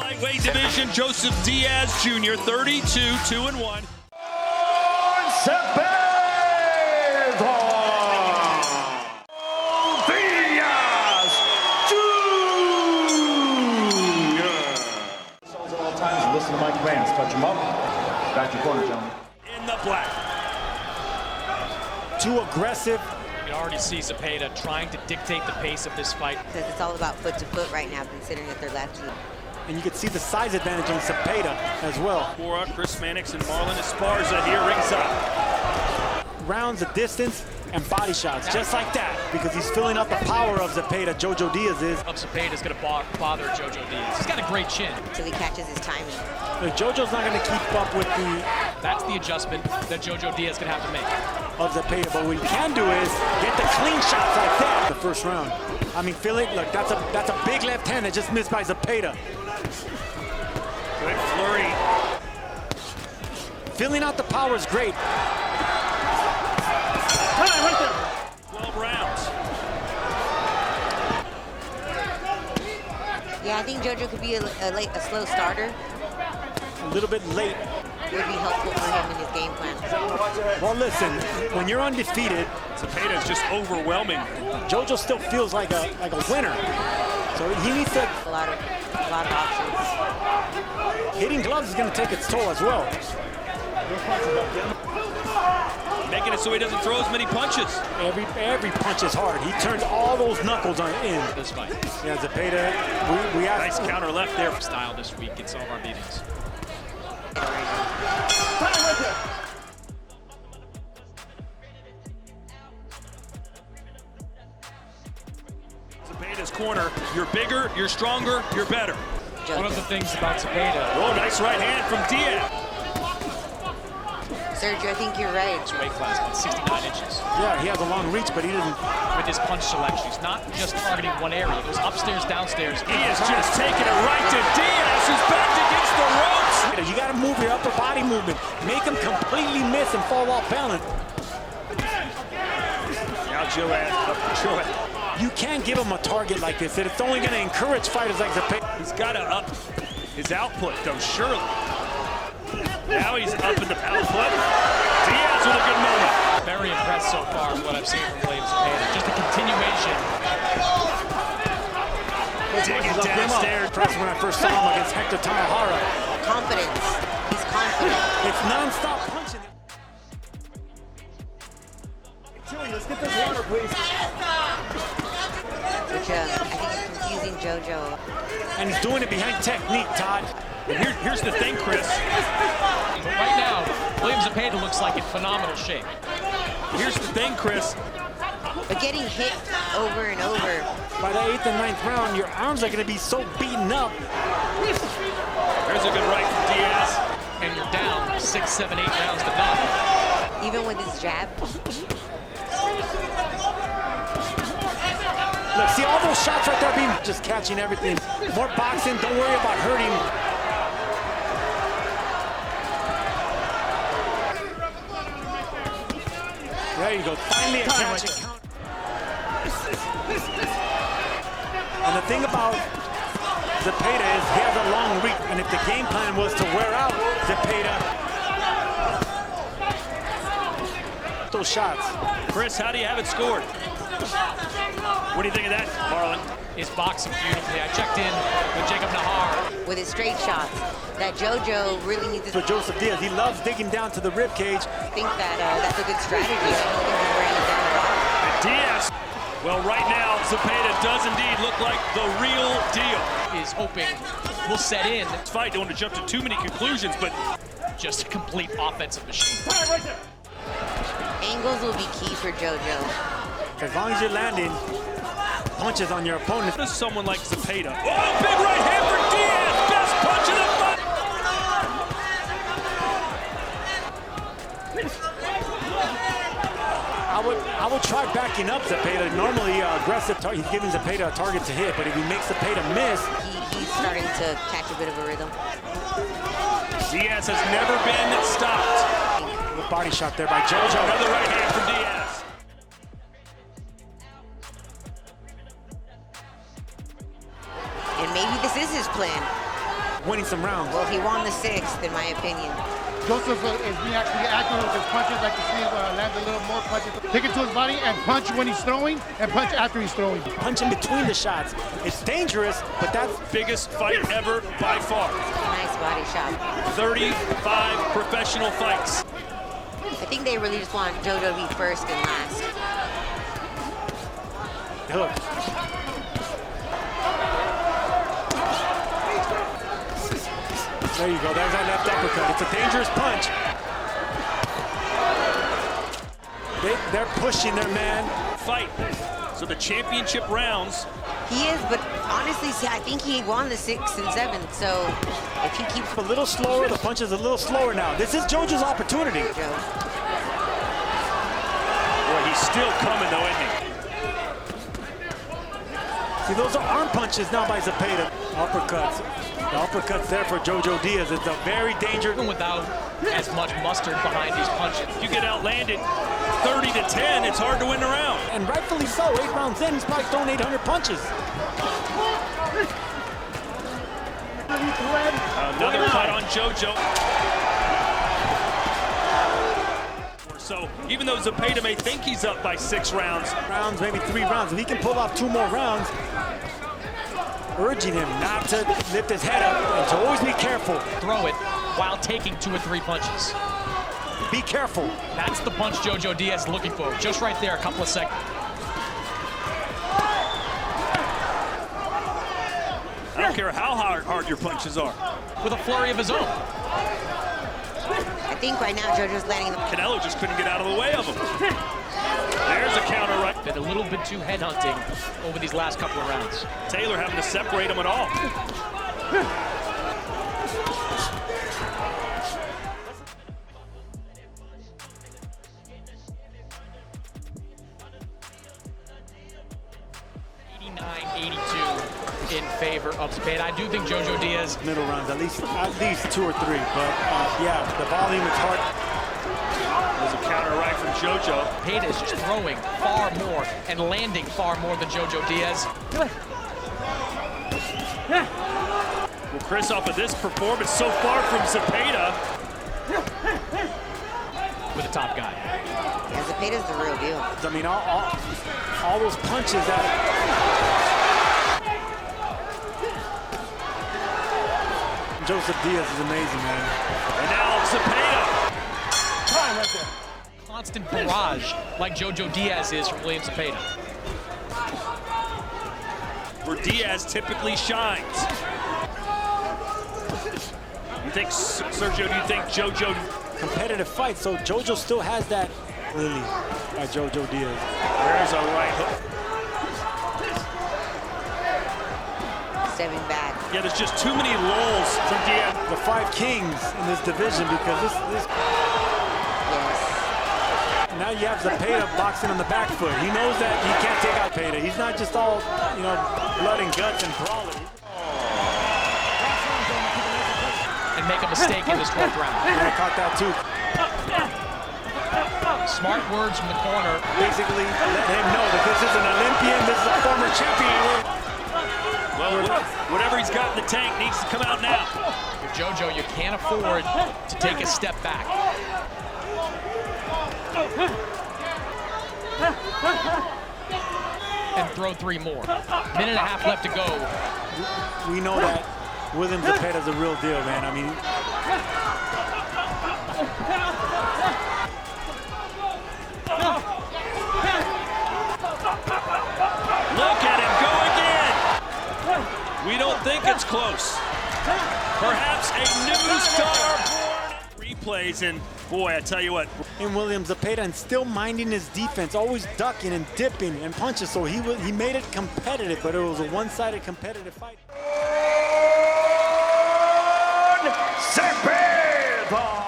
Lightweight division, Joseph Diaz Jr., 32, 2-1. Zepeda! Diaz Jr. Songs at all times, and listen to my commands. Touch him up. Back to corner, gentlemen. In the black. Too aggressive. You can already see Zepeda trying to dictate the pace of this fight. Because it's all about foot to foot right now, considering that they're lefty. And you can see the size advantage on Zepeda as well. For Chris Mannix and Marlon Esparza here ringside. Rounds of distance and body shots, just like that, because he's filling up the power of Zepeda. Jojo Diaz is. Zepeda's going to bother Jojo Diaz. He's got a great chin. Until he catches his timing. Jojo's not going to keep up with the... That's the adjustment that Jojo Diaz is going to have to make. Of Zepeda, but what he can do is get the clean shots like that. The first round. I mean, feel it. Look, that's a big left hand that just missed by Zepeda. Good flurry. Filling out the power is great. Right there. 12 rounds. Yeah, I think Jojo could be a slow starter. A little bit late. Would be helpful for him in his game plan. Well, listen, when you're undefeated, Zepeda is just overwhelming. Jojo still feels like a winner. So he needs to. A lot of options. Hitting gloves is going to take its toll as well. Making it so he doesn't throw as many punches. Every punch is hard. He turned all those knuckles in This fight. Yeah, Zepeda. We asked. Nice counter left there. Style this week in some of our meetings. Zepeda's corner. You're bigger, you're stronger, you're better. Jojo. One of the things about Zepeda, Oh, nice right hand from Diaz. Sergio, I think you're right. his weight class about 69 inches. Yeah, he has a long reach, but he doesn't. With his punch selection, he's not just targeting one area. He goes upstairs, downstairs. He is just taking it right to Diaz, who's back against the ropes. You got to move your upper body movement. Make him completely miss and fall off balance. Now Joaz. You can't give him a target like this. It's only going to encourage fighters like Zepeda. He's got to up his output, though, surely. Now he's up in the output. Diaz with a good moment. Very impressed so far with what I've seen from Williams Zepeda. Just a continuation. Digging downstairs. Impressed when I first saw him against Hector Tanahara. Confidence. He's confident. It's non-stop punching. Let's get this water, please. Which I think is confusing Jojo. And he's doing it behind technique, Todd. And here's the thing, Chris. But right now, Williams Zepeda looks like in phenomenal shape. Here's the thing, Chris. But getting hit over and over. By the 8th and 9th round, your arms are going to be so beaten up. There's a good right from Diaz. And you're down 6, 7, 8 rounds to none. Even with his jab. Look, see all those shots right there being just catching everything. More boxing, don't worry about hurting. There you go, finally a catch and count. And the thing about Zepeda is he has a long reach, and if the game plan was to wear out Zepeda, those shots. Chris, how do you have it scored? What do you think of that, Marlon? Is boxing beautifully. I checked in with Jacob Nahar. With his straight shots. That Jojo really needs to For Joseph Diaz, he loves digging down to the rib cage. think that that's a good strategy. I don't think he's wearing it down at all. And Diaz, well, right now, Zepeda does indeed look like the real deal. Is hoping will set in. This fight, don't want to jump to too many conclusions, but Just a complete offensive machine. Angles will be key for Jojo. As long as you're landing punches on your opponent. what is someone like Zepeda? Oh, big right hand for Diaz! Best punch of the fight! I would try backing up Zepeda. Normally aggressive, he's giving Zepeda a target to hit, but if he makes Zepeda miss, He's starting to catch a bit of a rhythm. Diaz has never been stopped. the body shot there by Jojo. Another right hand from Diaz. And maybe this is his plan. winning some rounds. Well, he won the 6th, in my opinion. Joseph is being actually accurate with his punches. Like to see him land a little more punches. Take it to his body and punch when he's throwing and punch after he's throwing. Punch in between the shots. It's dangerous, but that's Biggest fight ever by far. Nice body shot. 35 professional fights. I think they really just want JoJo to be first and last. hook. There you go. There's that left uppercut. It's a dangerous punch. They're pushing their man. Fight. So the championship rounds. He is, but honestly, see, I think he won the 6th and 7th. So if he keeps A little slower, the punch is a little slower now. This is JoJo's opportunity. Joe. Boy, he's still coming though, isn't he? See, those are arm punches now by Zepeda. Uppercuts. The uppercuts there for JoJo Diaz. It's a very dangerous. Even without as much mustard behind these punches. You get outlanded 30-10, it's hard to win the round. And rightfully so. 8 rounds in, he's probably thrown 800 punches. Another cut on JoJo. So even though Zepeda may think he's up by 6 rounds. Maybe 3 rounds. If he can pull off 2 more rounds, urging him not to lift his head up and to always be careful. Throw it while taking 2 or 3 punches. Be careful. That's the punch JoJo Diaz is looking for. Just right there, a couple of seconds. I don't care how hard your punches are. With a flurry of his own. I think right now JoJo's landing the Canelo just couldn't get out of the way of him. There's a counter right. Been a little bit too headhunting over these last couple of rounds. Taylor having to separate him at all. In favor of Zepeda. I do think JoJo Diaz. Middle rounds, at least 2 or 3. But yeah, the volume is hard. There's a counter right from JoJo. Zepeda is just throwing far more and landing far more than JoJo Diaz. Well, Chris, off of this performance so far from Zepeda. With the top guy. Yeah, Zepeda's the real deal. I mean, all those punches that. Joseph Diaz is amazing, man. And now Zepeda. Time right there. Constant barrage like JoJo Diaz is from William Zepeda. Where Diaz typically shines. You think, Sergio, do you think JoJo... Competitive fight, so JoJo still has that Lily by JoJo Diaz. There's a right hook. 7 back. Yeah, there's just too many lulls from Diaz. The 5 kings in this division because this Yes. now you have Zepeda boxing on the back foot. He knows that he can't take out Zepeda. He's not just all, you know, blood and guts and brawling. And make a mistake in this 12th round. I caught that too. Smart words from the corner. Basically, let him know that this is an Olympian, this is a former champion. Well, whatever he's got in the tank needs to come out now. With JoJo, you can't afford to take a step back. And throw 3 more. Minute and a half left to go. We know that William Zepeda is a real deal, man. I mean, Look at him go again. We don't think it's close. Perhaps a new star born. Replays, and boy, I tell you what. in William Zepeda and still minding his defense, always ducking and dipping and punches. So he made it competitive, but it was a one-sided competitive fight. Zepeda!